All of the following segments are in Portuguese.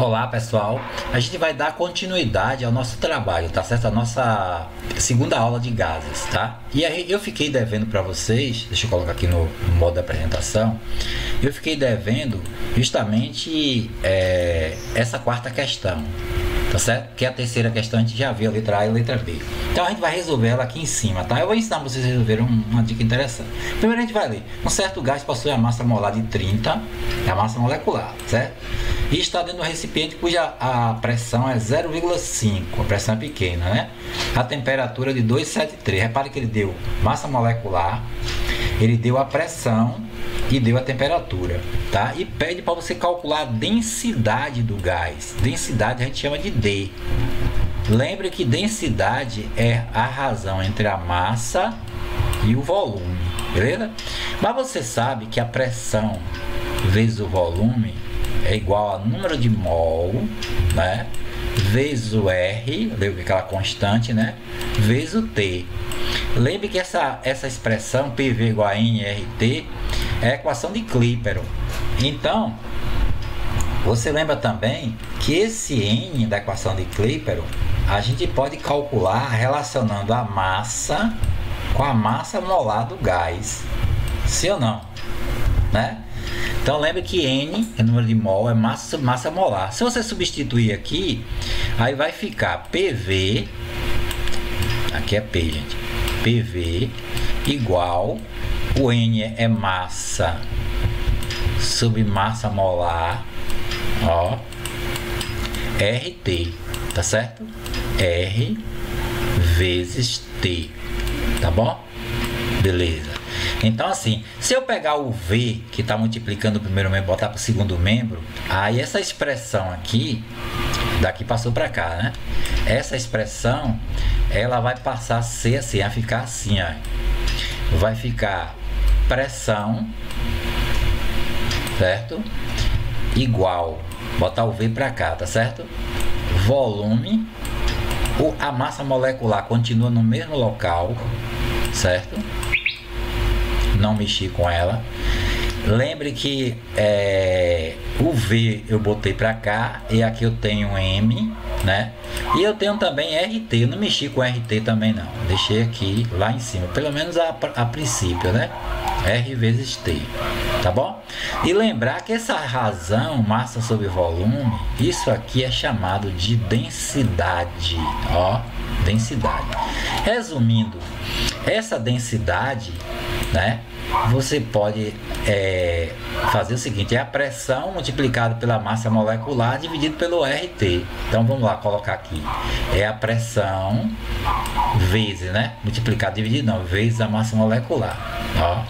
Olá pessoal, a gente vai dar continuidade ao nosso trabalho, tá certo? A nossa segunda aula de gases, tá? E aí eu fiquei devendo para vocês, deixa eu colocar aqui no modo da apresentação, eu fiquei devendo justamente essa quarta questão, tá certo? Que é a terceira questão, a gente já viu a letra A e a letra B. Então a gente vai resolver ela aqui em cima, tá? Eu vou ensinar vocês a resolver uma dica interessante. Primeiro a gente vai ler, um certo gás possui a massa molar de 30, é a massa molecular, certo? E está dentro do recipiente cuja a pressão é 0,5, a pressão é pequena, né? A temperatura de 273. Repare que ele deu massa molecular, ele deu a pressão e deu a temperatura, tá? E pede para você calcular a densidade do gás. Densidade a gente chama de D. Lembre que densidade é a razão entre a massa e o volume, beleza? Mas você sabe que a pressão vezes o volume é igual a número de mol, né? Vezes o R, aquela constante, né? Vezes o T. Lembre que essa expressão PV igual a nRT é a equação de Clipperton. Então, você lembra também que esse N da equação de Clipperton a gente pode calcular relacionando a massa com a massa molar do gás. Sim ou não? Né? Então lembre que N é número de mol, é massa molar. Se você substituir aqui, aí vai ficar PV, aqui é P, gente, PV igual, o N é massa sobre massa molar, ó, RT, tá certo? R vezes T, tá bom? Beleza. Então assim, se eu pegar o V que está multiplicando o primeiro membro e botar para o segundo membro, aí essa expressão aqui, daqui passou para cá, né? Essa expressão, ela vai passar a ser assim, a ficar assim, ó. Vai ficar pressão, certo? Igual, botar o V para cá, tá certo? Volume, a massa molecular continua no mesmo local, certo? Não mexi com ela. Lembre que o V eu botei para cá e aqui eu tenho M, né? E eu tenho também RT. Eu não mexi com RT também não. Deixei aqui lá em cima, pelo menos a princípio, né? R vezes T, tá bom? E lembrar que essa razão, massa sobre volume, isso aqui é chamado de densidade, ó, densidade. Resumindo, essa densidade, né? Você pode fazer o seguinte, é a pressão multiplicada pela massa molecular dividido pelo RT. Então vamos lá colocar aqui, é a pressão vezes, né? Multiplicado, dividido não, vezes a massa molecular, ó,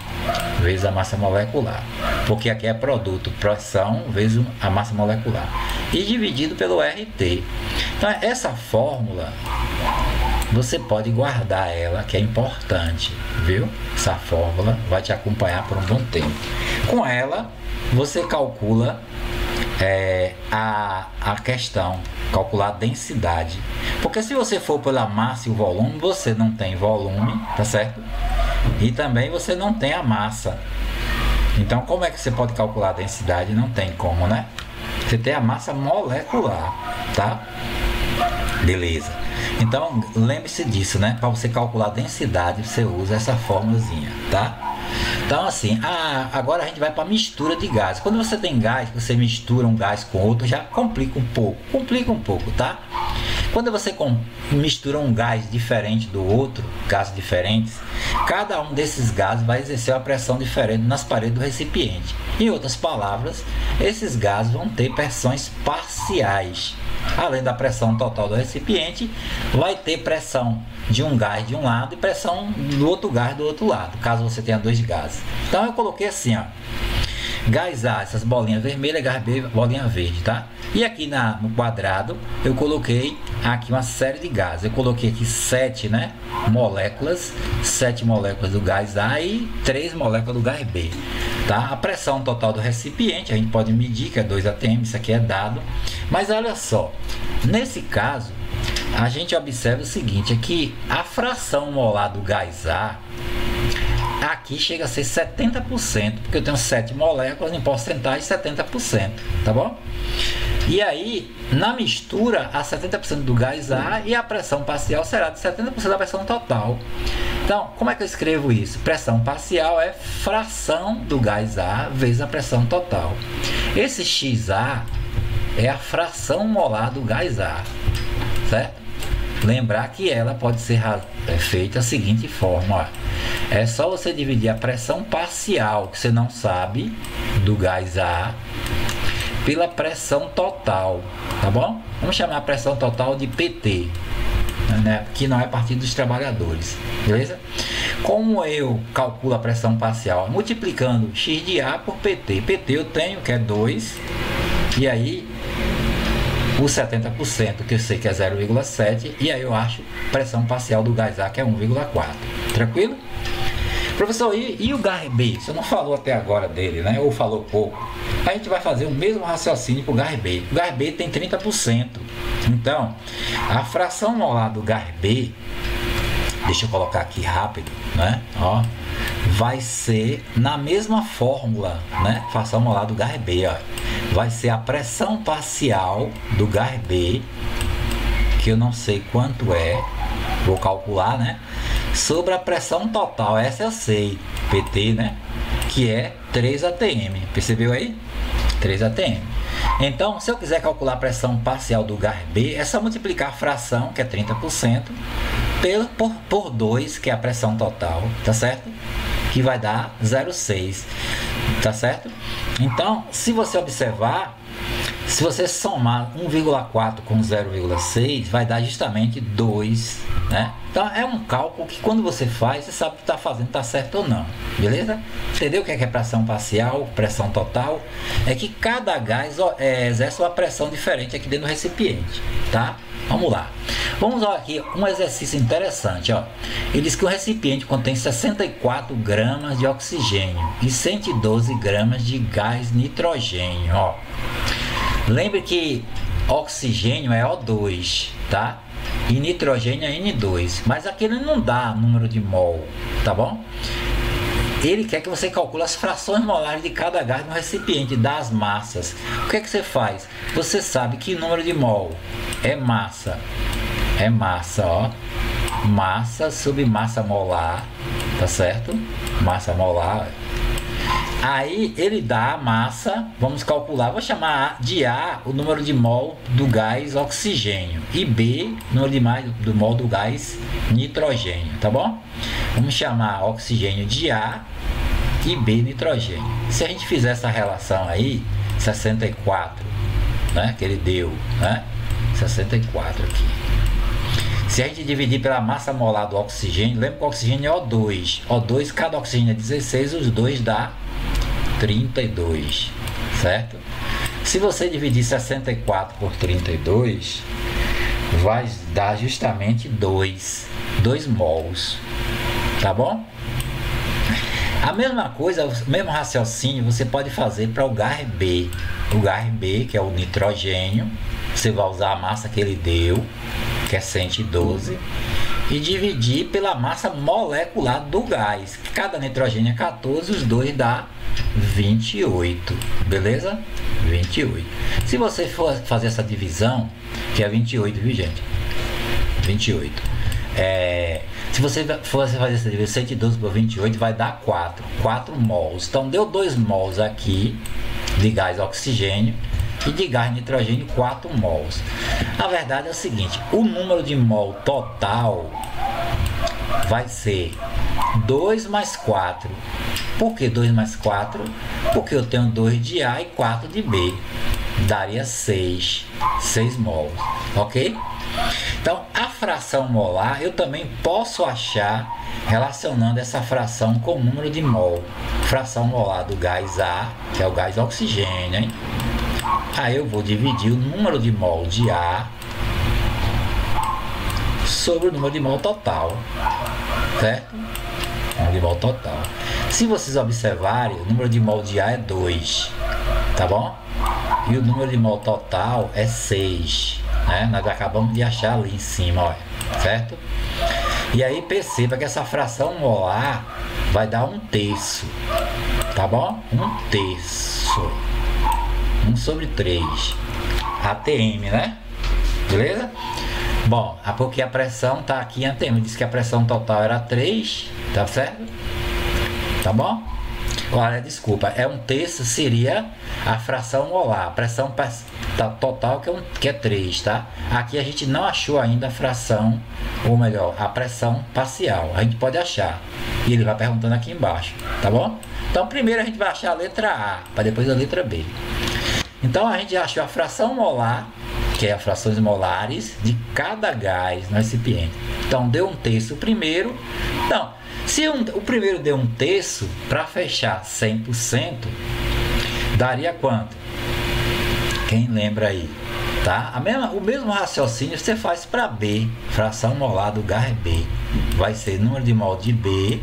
vezes a massa molecular, porque aqui é produto, pressão vezes a massa molecular, e dividido pelo RT. Então essa fórmula você pode guardar ela, que é importante, viu? Essa fórmula vai te acompanhar por um bom tempo. Com ela, você calcula a questão, calcular a densidade. Porque se você for pela massa e o volume, você não tem volume, tá certo? E também você não tem a massa. Então, como é que você pode calcular a densidade? Não tem como, né? Você tem a massa molecular, tá? Beleza. Então, lembre-se disso, né? Para você calcular a densidade, você usa essa formulazinha, tá? Então, assim, agora a gente vai para a mistura de gás. Quando você tem gás, você mistura um gás com outro, já complica um pouco, tá? Quando você mistura um gás diferente do outro, gases diferentes, cada um desses gases vai exercer uma pressão diferente nas paredes do recipiente. Em outras palavras, esses gases vão ter pressões parciais. Além da pressão total do recipiente, vai ter pressão de um gás de um lado e pressão do outro gás do outro lado, caso você tenha dois gases. Então eu coloquei assim, ó, gás A, essas bolinhas vermelhas, gás B, bolinha verde, tá? E aqui no quadrado eu coloquei aqui uma série de gases. Eu coloquei aqui 7, né, moléculas, 7 moléculas do gás A e 3 moléculas do gás B, tá? A pressão total do recipiente a gente pode medir, que é 2 atm, isso aqui é dado. Mas olha só, nesse caso a gente observa o seguinte, é que a fração molar do gás A aqui chega a ser 70%, porque eu tenho 7 moléculas em porcentagem 70%, tá bom? E aí, na mistura, a 70% do gás A e a pressão parcial será de 70% da pressão total. Então, como é que eu escrevo isso? Pressão parcial é fração do gás A vezes a pressão total. Esse XA é a fração molar do gás A, certo? Lembrar que ela pode ser feita da seguinte forma, ó. É só você dividir a pressão parcial, que você não sabe, do gás A, pela pressão total, tá bom? Vamos chamar a pressão total de PT, né? Que não é Partido dos Trabalhadores, beleza? Como eu calculo a pressão parcial? Multiplicando X de A por PT. PT eu tenho, que é 2, e aí o 70%, que eu sei que é 0,7, e aí eu acho pressão parcial do gás A, que é 1,4. Tranquilo? Professor, e o gás B? Você não falou até agora dele, né? Ou falou pouco. A gente vai fazer o mesmo raciocínio para o gás B. O gás B tem 30%. Então, a fração molar do gás B, deixa eu colocar aqui rápido, né? Ó, vai ser na mesma fórmula, né? Fração molar do gás B, ó. Vai ser a pressão parcial do gás B, que eu não sei quanto é, vou calcular, né? Sobre a pressão total, essa eu sei, PT, né? Que é 3 atm, percebeu aí? 3 atm. Então, se eu quiser calcular a pressão parcial do gás B, é só multiplicar a fração, que é 30%, por 2, que é a pressão total, tá certo? Que vai dar 0,6, tá certo? Então, se você observar, se você somar 1,4 com 0,6, vai dar justamente 2, né? Então, é um cálculo que quando você faz, você sabe que está fazendo, está certo ou não, beleza? Entendeu o que é pressão parcial, pressão total? É que cada gás exerce uma pressão diferente aqui dentro do recipiente, tá? Vamos lá. Vamos olhar aqui um exercício interessante, ó. Ele diz que o recipiente contém 64 gramas de oxigênio e 112 gramas de gás nitrogênio, ó. Lembre que oxigênio é O2, tá? E nitrogênio é N2, mas aqui ele não dá número de mol, tá bom? Ele quer que você calcule as frações molares de cada gás no recipiente, das massas. O que é que você faz? Você sabe que número de mol é massa, ó. Massa sobre massa molar, tá certo? Massa molar. Aí ele dá a massa, vamos calcular, vou chamar de A o número de mol do gás oxigênio e B o número de mol do gás nitrogênio, tá bom? Vamos chamar oxigênio de A e B nitrogênio. Se a gente fizer essa relação aí, 64, né, que ele deu, né? 64 aqui. Se a gente dividir pela massa molar do oxigênio, lembra que o oxigênio é O2. O2, cada oxigênio é 16, os dois dá 32, certo? Se você dividir 64 por 32, vai dar justamente 2 mols, tá bom? A mesma coisa, o mesmo raciocínio você pode fazer para o gás B. O gás B, que é o nitrogênio, você vai usar a massa que ele deu, que é 112, e dividir pela massa molecular do gás. Cada nitrogênio é 14, os dois dá 28, beleza? 28. Se você for fazer essa divisão, que é 28, viu, gente? 28. Se você for fazer essa divisão, 112 por 28 vai dar 4 mols. Então deu 2 mols aqui de gás oxigênio e de gás nitrogênio 4 mols. A verdade é o seguinte, o número de mol total vai ser 2 mais 4. Por que 2 mais 4? Porque eu tenho 2 de A e 4 de B. Daria 6 mols, ok? Então, a fração molar eu também posso achar relacionando essa fração com o número de mol. Fração molar do gás A, que é o gás oxigênio, hein? Aí eu vou dividir o número de mol de A sobre o número de mol total, certo? Número de mol total. Se vocês observarem, o número de mol de A é 2, tá bom? E o número de mol total é 6, né? Nós acabamos de achar ali em cima, olha, certo? E aí perceba que essa fração molar vai dar 1/3, tá bom? 1/3. 1 sobre 3. ATM, né? Beleza? Bom, porque a pressão tá aqui em ATM. Disse que a pressão total era 3, tá certo? Tá bom? Olha, desculpa, é 1/3 seria a fração molar, a pressão total que é 3, tá? Aqui a gente não achou ainda a fração, ou melhor, a pressão parcial. A gente pode achar. E ele vai perguntando aqui embaixo, tá bom? Então primeiro a gente vai achar a letra A, para depois a letra B. Então a gente achou a fração molar, que é as frações molares de cada gás no recipiente. Então deu 1/3 o primeiro. Então, se o primeiro deu 1/3, para fechar 100%, daria quanto? Quem lembra aí? Tá? O mesmo raciocínio você faz para B, fração molar do gás B. Vai ser número de mol de B,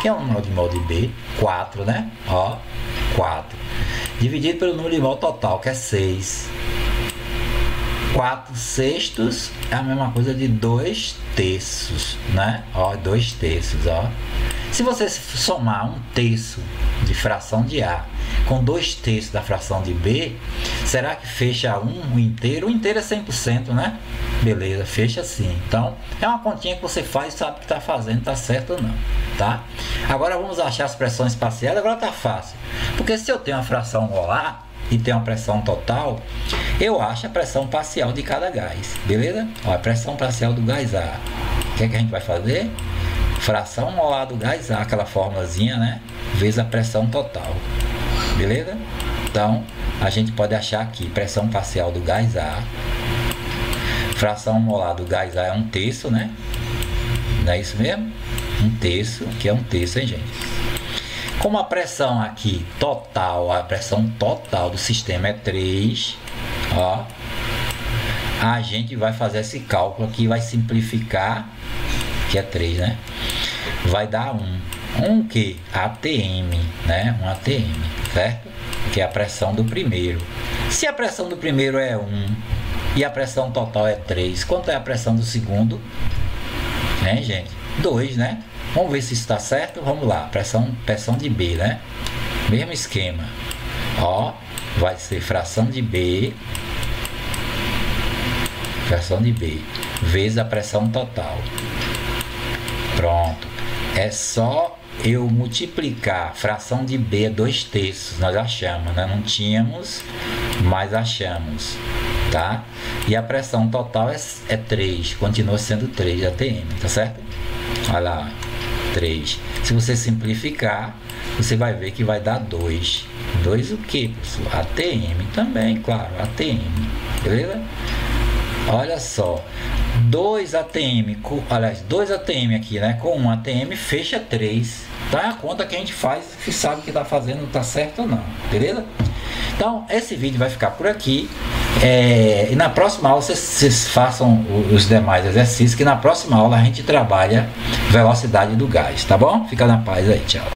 que é o número de mol de B, 4, né? Ó, 4. Dividido pelo número de mol total, que é 6. 4/6 é a mesma coisa de 2/3, né? Ó, 2/3, ó. Se você somar 1/3 de fração de A com 2/3 da fração de B, será que fecha o inteiro? O inteiro é 100%, né? Beleza, fecha assim. Então, é uma continha que você faz e sabe que está fazendo, está certo ou não, tá? Agora vamos achar as pressões parciais. Agora tá fácil, porque se eu tenho uma fração molar e tem uma pressão total, eu acho a pressão parcial de cada gás, beleza? Ó, a pressão parcial do gás A. O que é que a gente vai fazer? Fração molar do gás A, aquela formulazinha, né? Vezes a pressão total, beleza? Então, a gente pode achar aqui pressão parcial do gás A. Fração molar do gás A é 1/3, né? Não é isso mesmo? 1/3, que é 1/3, hein, gente? Como a pressão aqui total, a pressão total do sistema é 3, ó, a gente vai fazer esse cálculo aqui, vai simplificar, que é 3, né? Vai dar 1 que? ATM, né? 1 ATM, certo? Que é a pressão do primeiro. Se a pressão do primeiro é 1 e a pressão total é 3, quanto é a pressão do segundo? Né, gente? 2, né? Vamos ver se está certo. Vamos lá, pressão de B, né? Mesmo esquema. Ó, vai ser fração de B vezes a pressão total. Pronto. É só eu multiplicar. Fração de B é 2/3. Nós achamos, né? Não tínhamos, mas achamos, tá? E a pressão total é 3. Continua sendo 3 ATM, tá certo? Olha lá, 3. Se você simplificar, você vai ver que vai dar 2. 2 o que, pessoal? ATM também, claro, ATM. Beleza? Olha só. 2 ATM, aliás, 2 ATM aqui, né? Com 1 ATM fecha 3. Então é a conta que a gente faz, que sabe que está fazendo, está certo ou não. Beleza? Então, esse vídeo vai ficar por aqui. E na próxima aula vocês façam os demais exercícios, que na próxima aula a gente trabalha velocidade do gás, tá bom? Fica na paz aí, tchau.